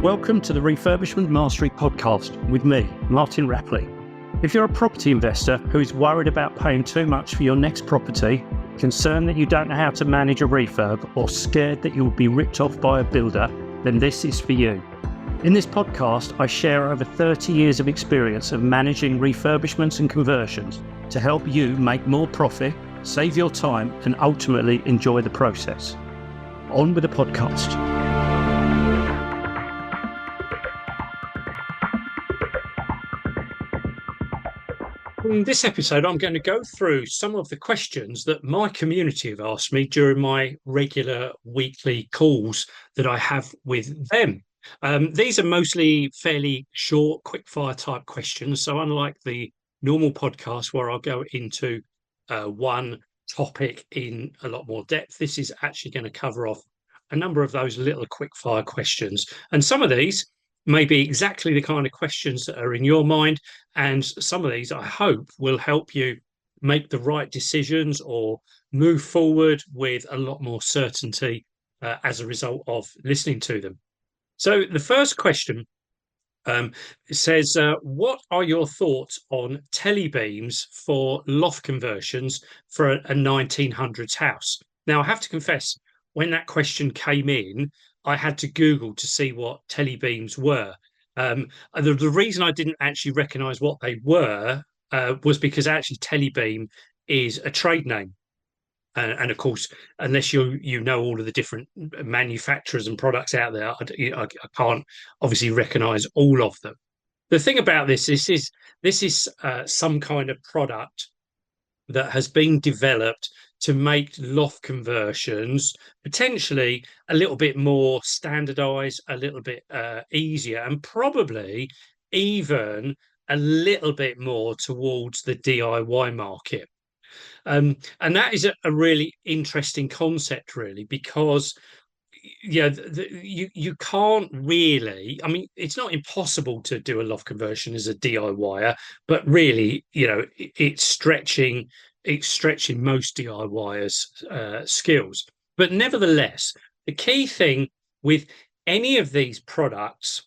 Welcome to the Refurbishment Mastery podcast with me, Martin Rapley. If you're a property investor who is worried about paying too much for your next property, concerned that you don't know how to manage a refurb, or scared that you will be ripped off by a builder, then this is for you. In this podcast, I share over 30 years of experience of managing refurbishments and conversions to help you make more profit, save your time, and ultimately enjoy the process. On with the podcast. In this episode, I'm going to go through some of the questions that my community have asked me during my regular weekly calls that I have with them. These are mostly fairly short, quick-fire type questions. So unlike the normal podcast where I'll go into one topic in a lot more depth, this is actually going to cover off a number of those little quick-fire questions. And some of these may be exactly the kind of questions that are in your mind. And some of these, I hope, will help you make the right decisions or move forward with a lot more certainty as a result of listening to them. So the first question says, what are your thoughts on telebeams for loft conversions for a 1900s house? Now, I have to confess, when that question came in, I had to Google to see what telebeams were. The reason I didn't actually recognise what they were was because actually telebeam is a trade name. And of course, unless you know all of the different manufacturers and products out there, I can't obviously recognise all of them. The thing about this is some kind of product that has been developed to make loft conversions potentially a little bit more standardized, a little bit easier, and probably even a little bit more towards the DIY market. And that is a really interesting concept, really, because you can't really. I mean, it's not impossible to do a loft conversion as a DIYer, but really, it's stretching most DIYers' skills. But nevertheless, the key thing with any of these products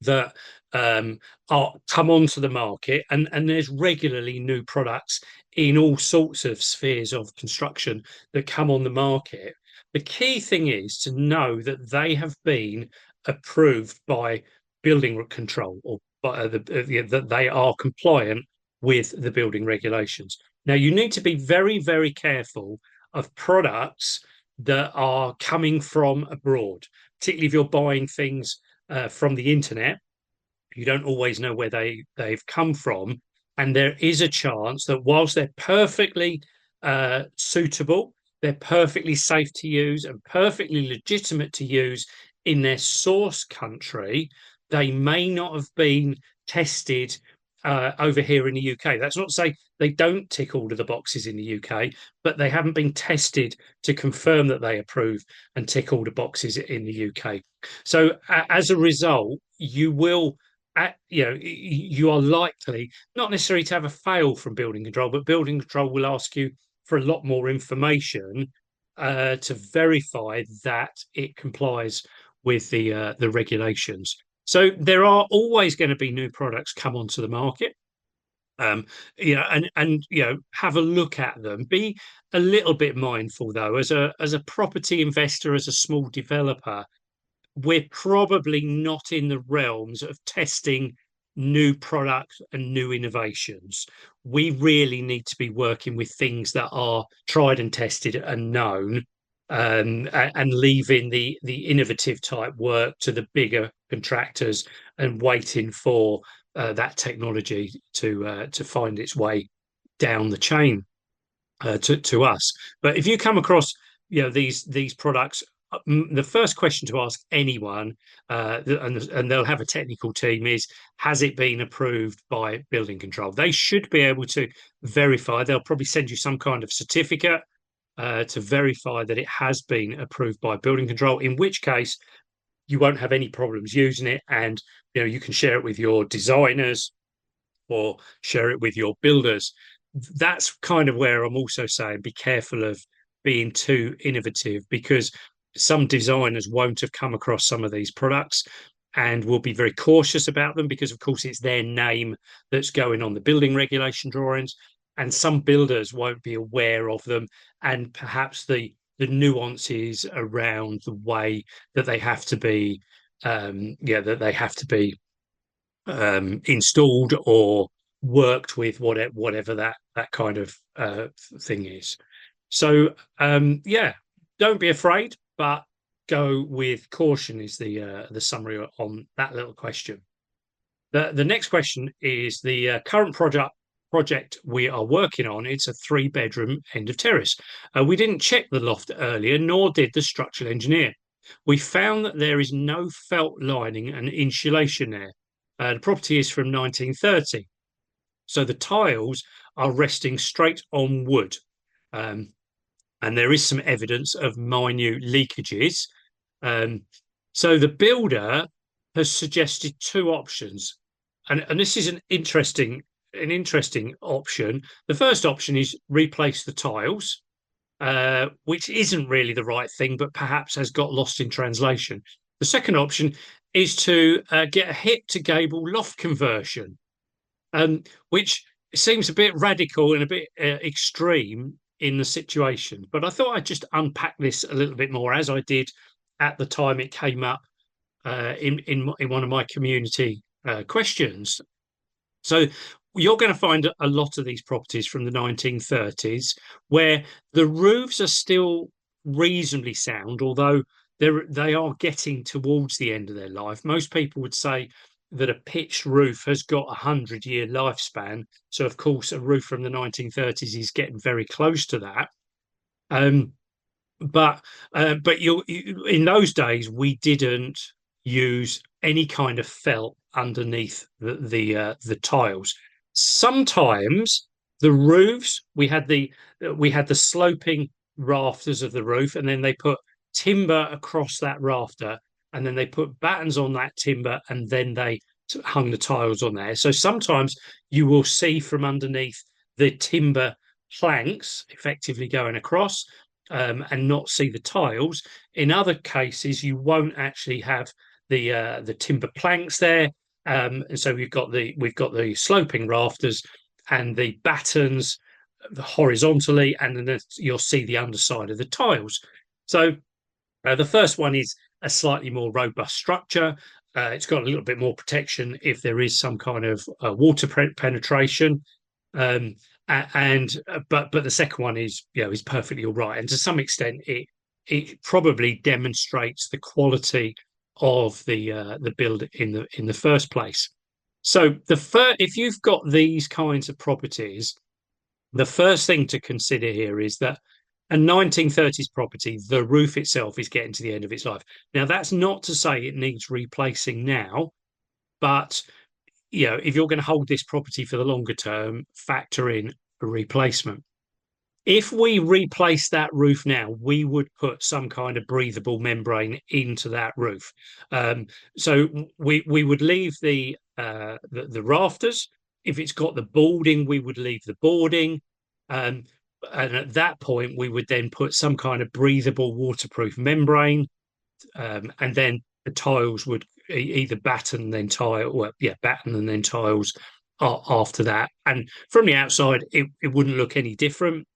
that come onto the market, and there's regularly new products in all sorts of spheres of construction that come on the market. The key thing is to know that they have been approved by building control, or that they are compliant with the building regulations. Now, you need to be very, very careful of products that are coming from abroad, particularly if you're buying things from the internet. You don't always know where they've come from. And there is a chance that whilst they're perfectly suitable, they're perfectly safe to use and perfectly legitimate to use in their source country, they may not have been tested over here in the UK. That's not to say they don't tick all of the boxes in the UK, but they haven't been tested to confirm that they approve and tick all the boxes in the UK. So as a result, you are likely not necessarily to have a fail from building control, but building control will ask you for a lot more information to verify that it complies with the regulations. So there are always going to be new products come onto the market, and have a look at them. Be a little bit mindful, though, as a property investor, as a small developer, we're probably not in the realms of testing new products and new innovations. We really need to be working with things that are tried and tested and known, and leaving the innovative type work to the bigger contractors and waiting for that technology to find its way down the chain to us. But if you come across these products, the first question to ask anyone, and they'll have a technical team, is, has it been approved by building control? They should be able to verify. They'll probably send you some kind of certificate to verify that it has been approved by building control, in which case you won't have any problems using it, and you can share it with your designers or share it with your builders. That's kind of where I'm also saying be careful of being too innovative, because some designers won't have come across some of these products, and will be very cautious about them because, of course, it's their name that's going on the building regulation drawings. And some builders won't be aware of them, and perhaps the nuances around the way that they have to be, that they have to be installed or worked with, whatever that kind of thing is. So don't be afraid, but go with caution is the summary on that little question. The next question is the current project we are working on. It's a 3-bedroom end of terrace. We didn't check the loft earlier, nor did the structural engineer. We found that there is no felt lining and insulation there. The property is from 1930, so the tiles are resting straight on wood. And there is some evidence of minute leakages. So the builder has suggested 2 options, and this is an interesting option. The first option is replace the tiles, which isn't really the right thing, but perhaps has got lost in translation. The second option is to get a hip to gable loft conversion, which seems a bit radical and a bit extreme in the situation. But I thought I'd just unpack this a little bit more, as I did at the time it came up in one of my community questions. So you're going to find a lot of these properties from the 1930s where the roofs are still reasonably sound, although they are getting towards the end of their life. Most people would say that a pitched roof has got a 100-year lifespan. So, of course, a roof from the 1930s is getting very close to that. But in those days, we didn't use any kind of felt underneath the tiles. Sometimes the roofs, we had the sloping rafters of the roof, and then they put timber across that rafter, and then they put battens on that timber, and then they hung the tiles on there. So sometimes you will see from underneath the timber planks effectively going across, and not see the tiles. In other cases, you won't actually have the timber planks there, and so we've got the sloping rafters and the battens horizontally, and then you'll see the underside of the tiles. So the first one is a slightly more robust structure. It's got a little bit more protection if there is some kind of water penetration. But the second one is perfectly all right, and to some extent it probably demonstrates the quality of the build in the first place. So if you've got these kinds of properties, the first thing to consider here is that a 1930s property, the roof itself is getting to the end of its life. Now, that's not to say it needs replacing now, but if you're going to hold this property for the longer term, factor in a replacement. If we replace that roof now, we would put some kind of breathable membrane into that roof. So we would leave the rafters. If it's got the boarding, we would leave the boarding. And at that point, we would then put some kind of breathable, waterproof membrane, and then the tiles would either batten then batten and then tiles after that. And from the outside, it wouldn't look any different,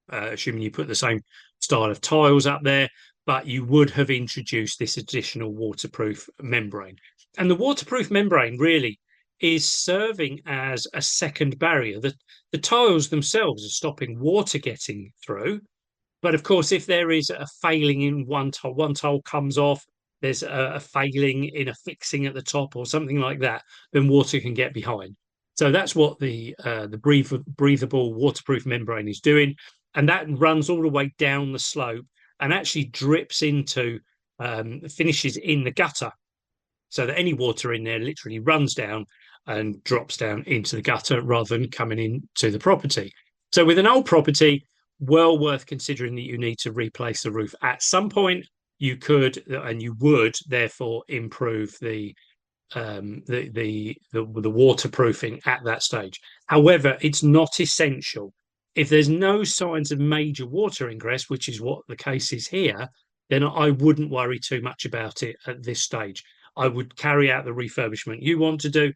assuming you put the same style of tiles up there, but you would have introduced this additional waterproof membrane. And the waterproof membrane really is serving as a second barrier. The tiles themselves are stopping water getting through. But of course, if there is a failing in one tile comes off, there's a failing in a fixing at the top or something like that, then water can get behind. So that's what the breathable waterproof membrane is doing. And that runs all the way down the slope and actually drips into, finishes in the gutter. So that any water in there literally runs down and drops down into the gutter rather than coming into the property. So with an old property, well worth considering that you need to replace the roof at some point. You could and you would therefore improve the waterproofing at that stage. However, it's not essential. If there's no signs of major water ingress, which is what the case is here, then I wouldn't worry too much about it at this stage. I would carry out the refurbishment you want to do.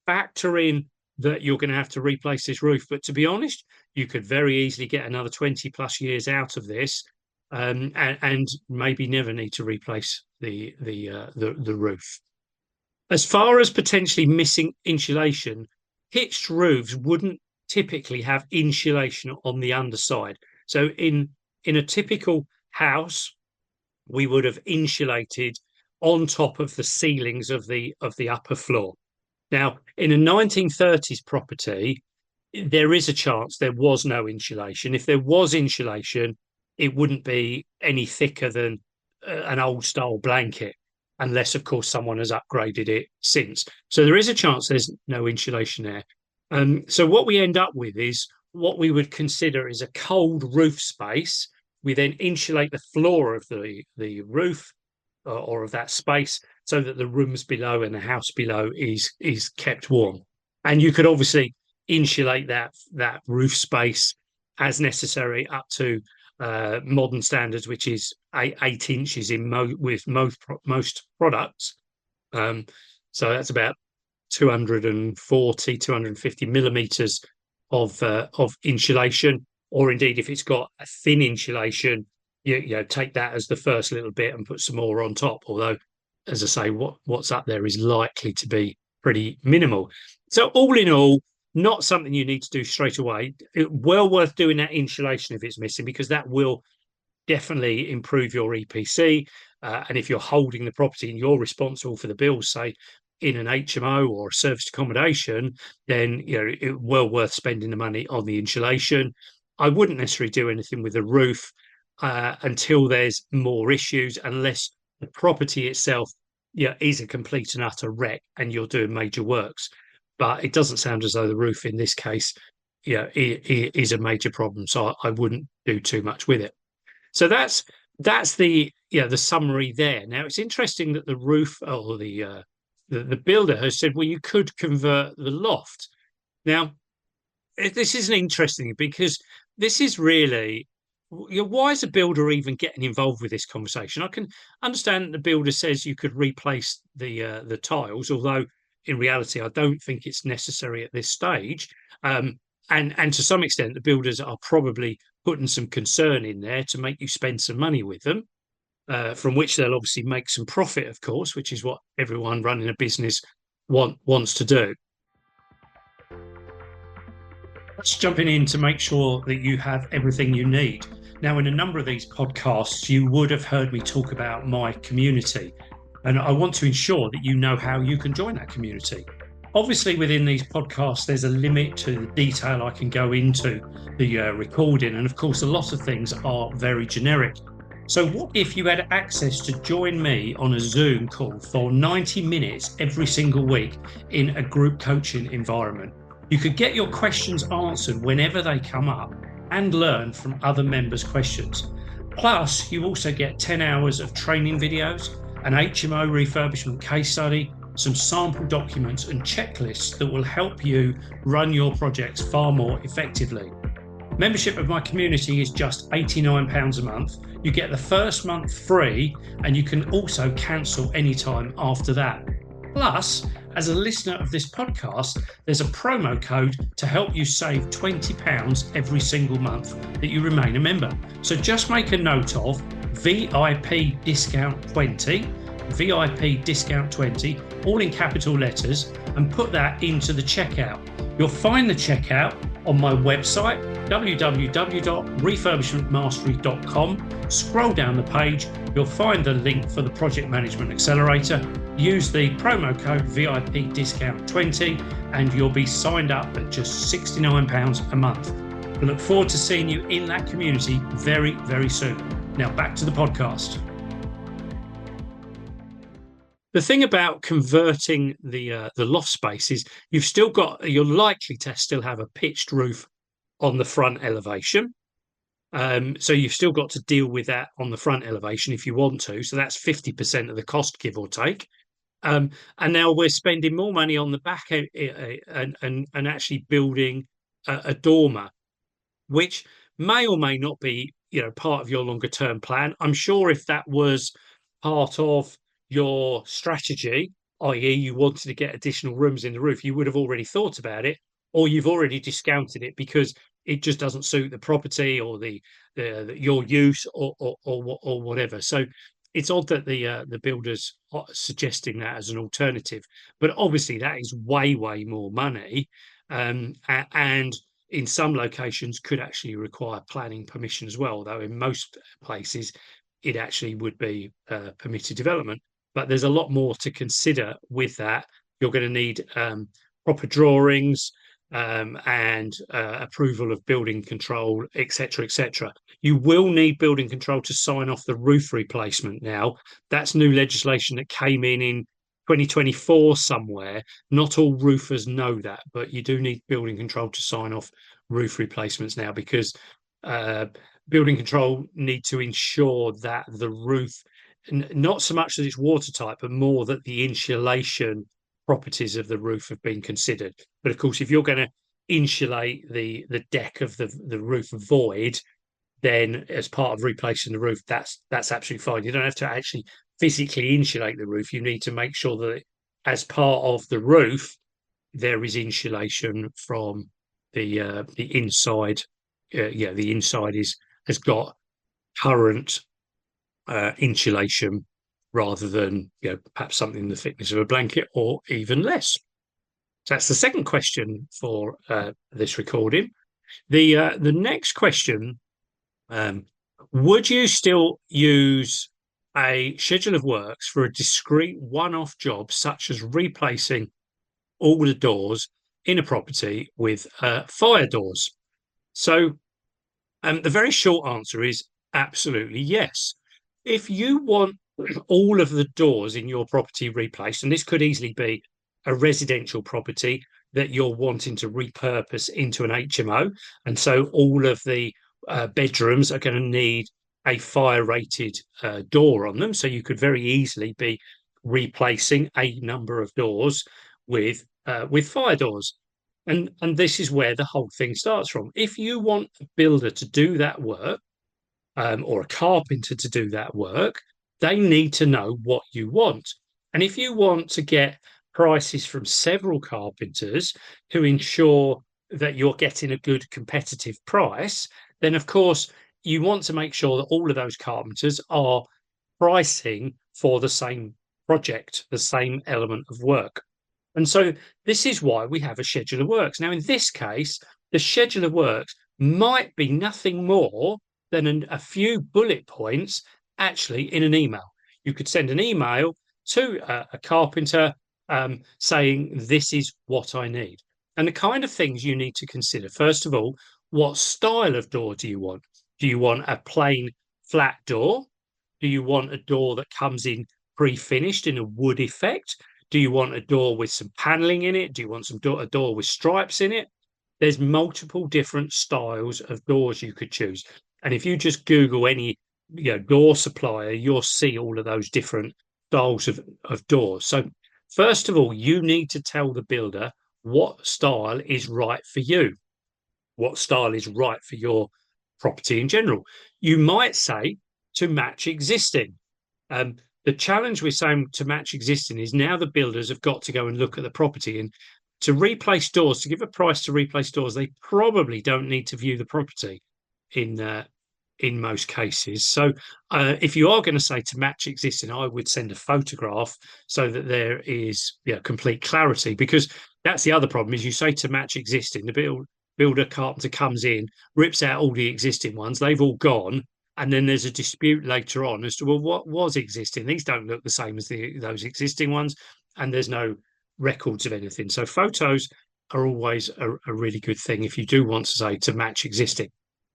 Factor in that you're going to have to replace this roof, but to be honest, you could very easily get another 20 plus years out of this, and maybe never need to replace the roof. As far as potentially missing insulation, pitched roofs wouldn't typically have insulation on the underside. So in a typical house, we would have insulated on top of the ceilings of the upper floor. Now, in a 1930s property, there is a chance there was no insulation. If there was insulation, it wouldn't be any thicker than an old style blanket, unless, of course, someone has upgraded it since. So there is a chance there's no insulation there. So what we end up with is what we would consider is a cold roof space. We then insulate the floor of the roof or of that space so that the rooms below and the house below is kept warm. And you could obviously insulate that roof space as necessary up to modern standards, which is 8 inches with most products. So that's about 240, 250 millimeters of insulation, or indeed if it's got a thin insulation, you know, take that as the first little bit and put some more on top. Although, as I say, what's up there is likely to be pretty minimal. So all in all, not something you need to do straight away. Well worth doing that insulation if it's missing, because that will definitely improve your EPC. And if you're holding the property and you're responsible for the bills, say in an HMO or a serviced accommodation, then you know it's well worth spending the money on the insulation. I wouldn't necessarily do anything with the roof until there's more issues, unless the property itself, yeah, is a complete and utter wreck and you're doing major works. But it doesn't sound as though the roof in this case, yeah, is a major problem. So I wouldn't do too much with it. So that's the summary there. Now it's interesting that the roof or the builder has said, well, you could convert the loft. Now this is an interesting, because this is really, you know, why is a builder even getting involved with this conversation? I can understand that the builder says you could replace the tiles, although in reality I don't think it's necessary at this stage. And to some extent, the builders are probably putting some concern in there to make you spend some money with them, from which they'll obviously make some profit, of course, which is what everyone running a business wants to do. Let's jumping in to make sure that you have everything you need. Now, in a number of these podcasts, you would have heard me talk about my community, and I want to ensure that you know how you can join that community. Obviously, within these podcasts, there's a limit to the detail I can go into the recording, and of course, a lot of things are very generic. So what if you had access to join me on a Zoom call for 90 minutes every single week in a group coaching environment? You could get your questions answered whenever they come up and learn from other members' questions. Plus, you also get 10 hours of training videos, an HMO refurbishment case study, some sample documents and checklists that will help you run your projects far more effectively. Membership of my community is just £89 a month. You get the first month free, and you can also cancel anytime after that. Plus, as a listener of this podcast, there's a promo code to help you save £20 every single month that you remain a member. So just make a note of VIP discount 20, VIP discount 20, all in capital letters, and put that into the checkout. You'll find the checkout on my website, www.refurbishmentmastery.com. Scroll down the page, you'll find the link for the Project Management Accelerator. Use the promo code VIP discount 20 and you'll be signed up at just £69 a month. I look forward to seeing you in that community very, very soon. Now back to the podcast. The thing about converting the loft space is you're likely to still have a pitched roof on the front elevation. So you've still got to deal with that on the front elevation if you want to. So that's 50% of the cost, give or take. And now we're spending more money on the back and actually building a dormer, which may or may not be, you know, part of your longer term plan. I'm sure if that was part of your strategy, i.e., you wanted to get additional rooms in the roof, you would have already thought about it, or you've already discounted it because it just doesn't suit the property or your use or whatever. So it's odd that the builders are suggesting that as an alternative, but obviously that is way more money, and in some locations could actually require planning permission as well. Though in most places it actually would be permitted development. But there's a lot more to consider with that. You're going to need proper drawings, and approval of building control, etc., etc. You will need building control to sign off the roof replacement now. That's new legislation that came in 2024 somewhere. Not all roofers know that, but you do need building control to sign off roof replacements now, because uh, building control need to ensure that the roof, not so much that it's watertight, but more that the insulation properties of the roof have been considered. But of course, if you're going to insulate the deck of the roof void, then as part of replacing the roof, that's absolutely fine. You don't have to actually physically insulate the roof. You need to make sure that as part of the roof there is insulation from the inside. The inside is has got current insulation rather than perhaps something the thickness of a blanket or even less. So that's the second question for this recording. The next question: would you still use a schedule of works for a discrete one-off job, such as replacing all the doors in a property with fire doors? So the very short answer is absolutely yes. If you want all of the doors in your property replaced, and this could easily be a residential property that you're wanting to repurpose into an HMO, and so all of the bedrooms are going to need a fire rated door on them. So you could very easily be replacing a number of doors with fire doors. And this is where the whole thing starts from. If you want a builder to do that work, or a carpenter to do that work, they need to know what you want. And if you want to get prices from several carpenters to ensure that you're getting a good competitive price, then of course you want to make sure that all of those carpenters are pricing for the same project, the same element of work. And so this is why we have a schedule of works. Now, in this case, the schedule of works might be nothing more than a few bullet points actually in an email. You could send an email to a carpenter saying, this is what I need. And the kind of things you need to consider: first of all, what style of door do you want? Do you want a plain flat door? Do you want a door that comes in pre-finished in a wood effect? Do you want a door with some paneling in it? Do you want a door with stripes in it? There's multiple different styles of doors you could choose. And if you just Google any door supplier, you'll see all of those different styles of doors. So first of all, you need to tell the builder what style is right for you, what style is right for your property in general. You might say to match existing. The challenge with saying to match existing is now the builders have got to go and look at the property, and to replace doors, to give a price to replace doors, they probably don't need to view the property in most cases. So if you are going to say to match existing, I would send a photograph so that there is complete clarity, because that's the other problem: is you say to match existing, the builder carpenter comes in, rips out all the existing ones, they've all gone, and then there's a dispute later on as to, well, what was existing? These don't look the same as those existing ones, and there's no records of anything. So photos are always a really good thing if you do want to say to match existing.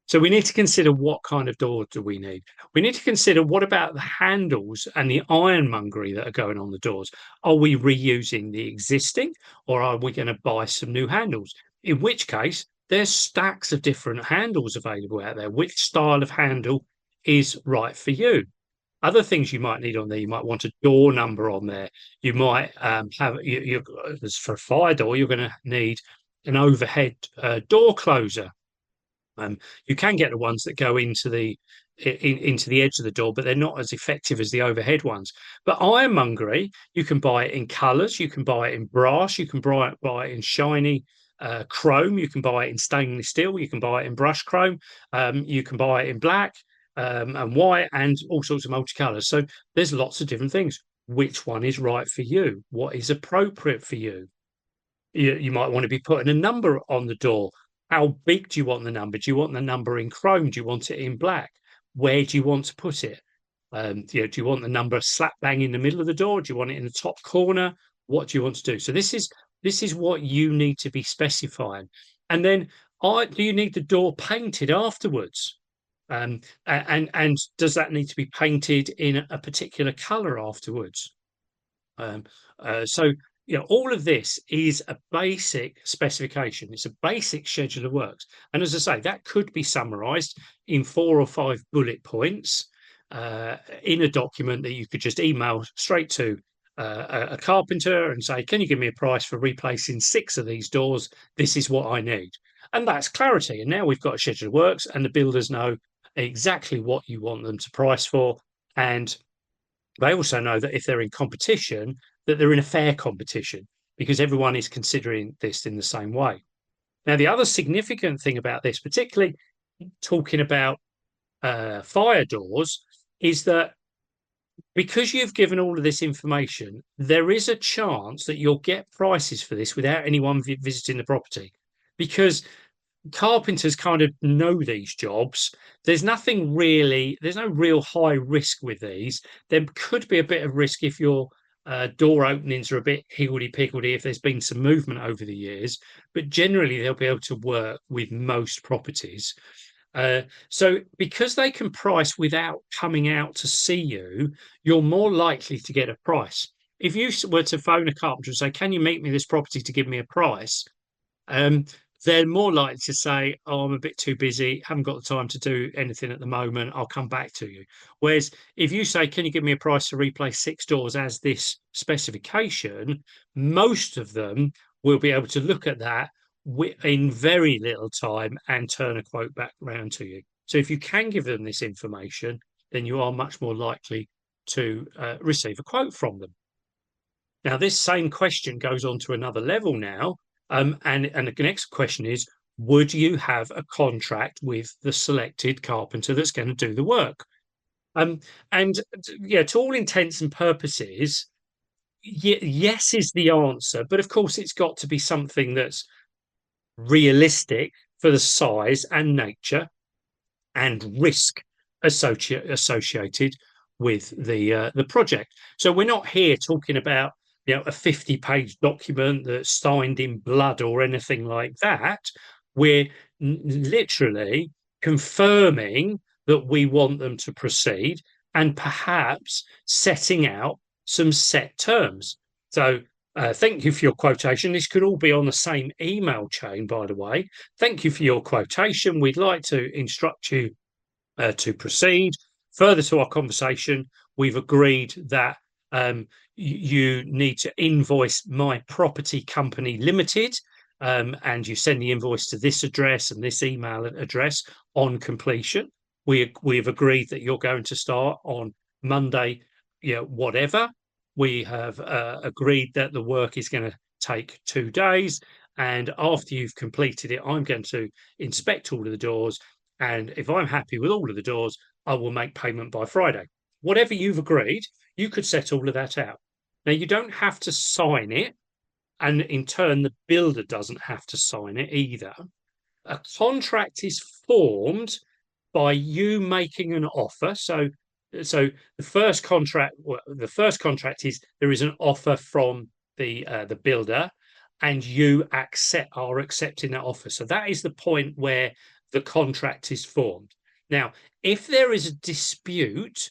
So we need to consider, what kind of door do we need? We need to consider, what about the handles and the ironmongery that are going on the doors? Are we reusing the existing, or are we going to buy some new handles? In which case, there's stacks of different handles available out there. Which style of handle is right for you? Other things you might need on there: you might want a door number on there. You might for a fire door, you're going to need an overhead door closer. You can get the ones that go into into the edge of the door, but they're not as effective as the overhead ones. But ironmongery, you can buy it in colours, you can buy it in brass, you can buy it in shiny chrome, you can buy it in stainless steel, you can buy it in brush chrome, you can buy it in black and white, and all sorts of multicolours. So there's lots of different things. Which one is right for you? What is appropriate for you? You might want to be putting a number on the door. How big do you want the number? Do you want the number in chrome? Do you want it in black? Where do you want to put it? Do you want the number slap bang in the middle of the door? Do you want it in the top corner? What do you want to do? So this is what you need to be specifying. And then, do you need the door painted afterwards? And does that need to be painted in a particular color afterwards? Um, so, all of this is a basic specification. It's a basic schedule of works. And as I say, that could be summarized in 4 or 5 bullet points in a document that you could just email straight to a carpenter and say, can you give me a price for replacing 6 of these doors? This is what I need. And that's clarity. And now we've got a schedule of works, and the builders know exactly what you want them to price for. And they also know that if they're in competition, that they're in a fair competition, because everyone is considering this in the same way. Now, the other significant thing about this, particularly talking about fire doors, is that because you've given all of this information, there is a chance that you'll get prices for this without anyone visiting the property, because carpenters kind of know these jobs. There's no real high risk with these. There could be a bit of risk if your door openings are a bit higgledy-piggledy, if there's been some movement over the years, but generally they'll be able to work with most properties. So because they can price without coming out to see you, you're more likely to get a price. If you were to phone a carpenter and say, can you meet me this property to give me a price? Um, they're more likely to say, oh, I'm a bit too busy, haven't got the time to do anything at the moment, I'll come back to you. Whereas if you say, can you give me a price to replace 6 doors as this specification, most of them will be able to look at that in very little time and turn a quote back round to you. So if you can give them this information, then you are much more likely to receive a quote from them. Now, this same question goes on to another level now. And the next question is, would you have a contract with the selected carpenter that's going to do the work? And yeah, to all intents and purposes, yes is the answer. But of course, it's got to be something that's realistic for the size and nature and risk associated with the project. So we're not here talking about a 50-page document that's signed in blood or anything like that. We're literally confirming that we want them to proceed and perhaps setting out some set terms. So thank you for your quotation. This could all be on the same email chain, by the way. Thank you for your quotation. We'd like to instruct you to proceed. Further to our conversation, we've agreed that you need to invoice My Property Company Limited, and you send the invoice to this address and this email address on completion. We've agreed that you're going to start on Monday, whatever. We have agreed that the work is going to take 2 days, and after you've completed it, I'm going to inspect all of the doors, and if I'm happy with all of the doors, I will make payment by Friday. Whatever you've agreed, you could set all of that out. Now, you don't have to sign it, and in turn, the builder doesn't have to sign it either. A contract is formed by you making an offer. So the first contract is there is an offer from the builder, and you are accepting that offer. So that is the point where the contract is formed. Now, if there is a dispute,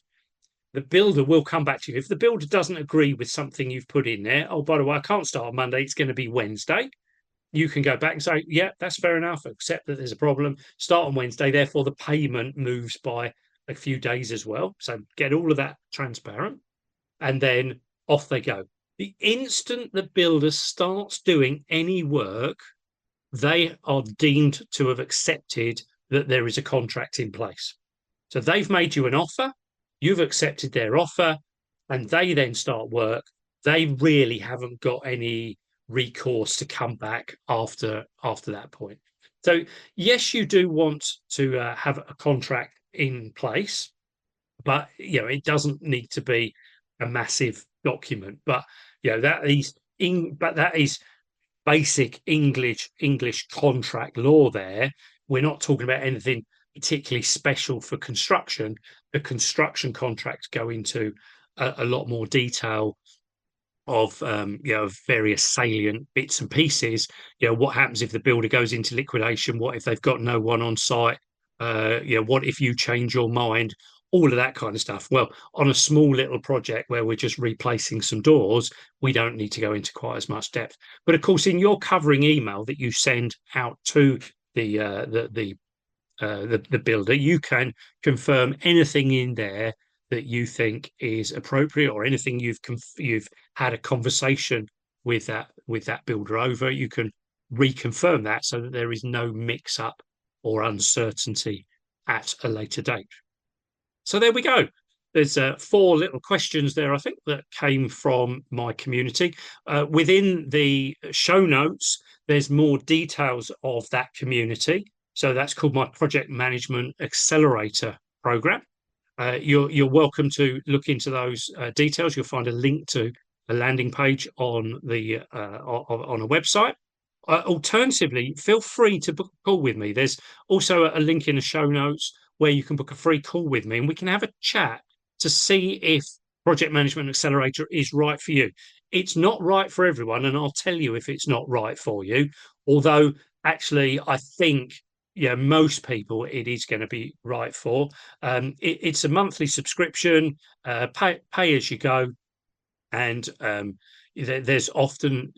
the builder will come back to you. If the builder doesn't agree with something you've put in there, oh, by the way, I can't start on Monday, it's going to be Wednesday. You can go back and say, yeah, that's fair enough, accept that there's a problem, start on Wednesday, therefore the payment moves by a few days as well. So get all of that transparent, and then off they go. The instant the builder starts doing any work, they are deemed to have accepted that there is a contract in place. So they've made you an offer, you've accepted their offer, and they then start work. They really haven't got any recourse to come back after that point. So yes, you do want to have a contract in place, but it doesn't need to be a massive document. But that is basic English contract law there. We're not talking about anything particularly special for construction. The construction contracts go into a lot more detail of various salient bits and pieces. What happens if the builder goes into liquidation? What if they've got no one on site? What if you change your mind? All of that kind of stuff. Well, on a small little project where we're just replacing some doors, we don't need to go into quite as much depth. But of course, in your covering email that you send out to the builder, you can confirm anything in there that you think is appropriate, or anything you've had a conversation with that builder over. You can reconfirm that so that there is no mix up or uncertainty at a later date. So there we go. There's 4 little questions there, I think, that came from my community. Within the show notes, there's more details of that community. So that's called my Project Management Accelerator program. You're welcome to look into those details. You'll find a link to a landing page on a website. Alternatively, feel free to book a call with me. There's also a link in the show notes where you can book a free call with me, and we can have a chat to see if Project Management Accelerator is right for you. It's not right for everyone, and I'll tell you if it's not right for you. Although, actually, I think most people it is going to be right for. It's a monthly subscription, pay as you go, and there's often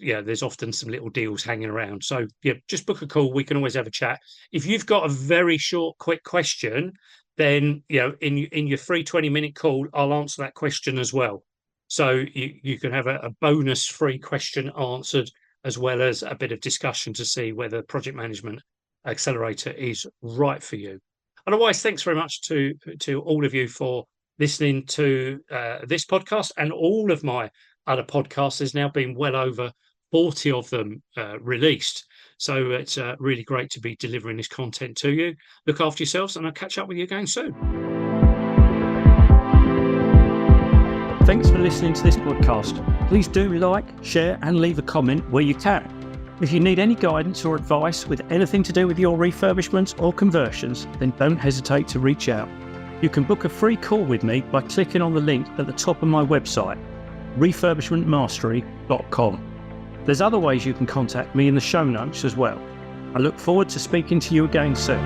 some little deals hanging around. So just book a call. We can always have a chat. If you've got a very short, quick question, then in your free 20-minute call, I'll answer that question as well. So you can have a bonus free question answered, as well as a bit of discussion to see whether Project Management Accelerator is right for you. Otherwise, thanks very much to all of you for listening to this podcast and all of my other podcasts. There's now been well over 40 of them released. So it's really great to be delivering this content to you. Look after yourselves, and I'll catch up with you again soon. Thanks for listening to this podcast. Please do like, share, and leave a comment where you can. If you need any guidance or advice with anything to do with your refurbishments or conversions, then don't hesitate to reach out. You can book a free call with me by clicking on the link at the top of my website, refurbishmentmastery.com. There's other ways you can contact me in the show notes as well. I look forward to speaking to you again soon.